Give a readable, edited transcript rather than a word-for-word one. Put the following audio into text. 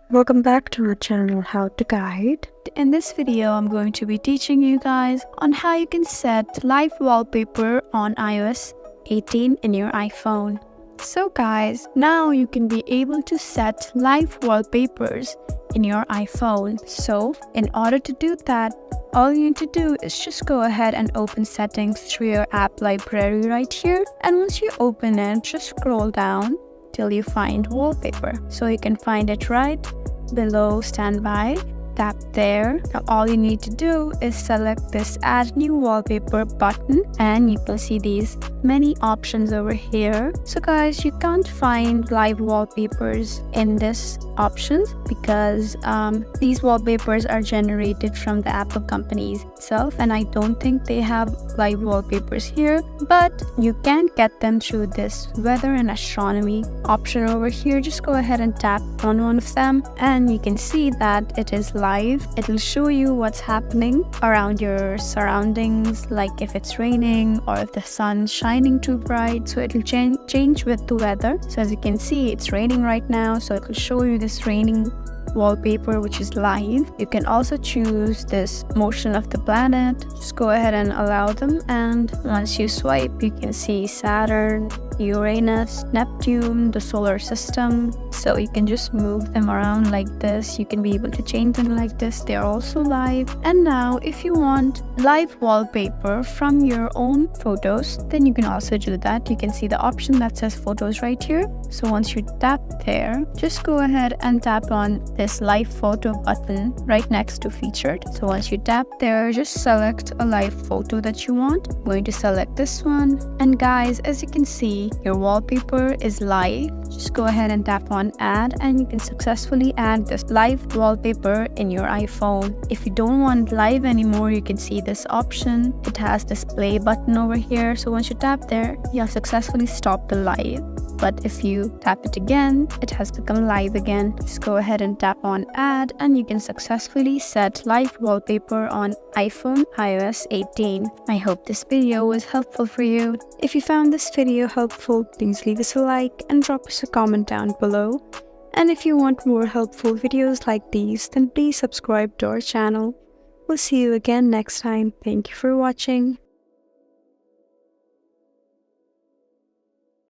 Welcome back to our channel How to Guide. In this video, I'm going to be teaching you guys on how you can set live wallpaper on iOS 18 in your iPhone. So guys, now you can be able to set live wallpapers in your iPhone. So in order to do that, all you need to do is just go ahead and open settings through your app library right here. And once you open it, just scroll down till you find wallpaper. So you can find it right below standby. Tap there. Now all you need to do is select this add new wallpaper button and you can see these many options over here. So guys, you can't find live wallpapers in this options because these wallpapers are generated from the Apple company itself, and I don't think they have live wallpapers here, but you can get them through this weather and astronomy option over here. Just go ahead and tap on one of them and you can see that it is live. It will show you what's happening around your surroundings, like if it's raining or if the sun's shining too bright. So it will change with the weather. So as you can see, it's raining right now, so it will show you this raining wallpaper which is live. You can also choose this motion of the planet. Just go ahead and allow them, and once you swipe you can see Saturn, Uranus, Neptune, the solar system. So you can just move them around like this. You can be able to change them like this. They are also live. And now if you want live wallpaper from your own photos, then you can also do that. You can see the option that says photos right here. So once you tap there, just go ahead and tap on this live photo button right next to featured. So once you tap there, just select a live photo that you want. I'm going to select this one, and guys, as you can see, your wallpaper is live. Just go ahead and tap on add and you can successfully add this live wallpaper in your iPhone. If you don't want live anymore, you can see this option. It has this play button over here. So once you tap there, you have successfully stopped the live. But if you tap it again, it has become live again. Just go ahead and tap on add and you can successfully set live wallpaper on iPhone iOS 18. I hope this video was helpful for you. If you found this video helpful, please leave us a like and drop us a comment down below. And if you want more helpful videos like these, then please subscribe to our channel. We'll see you again next time. Thank you for watching.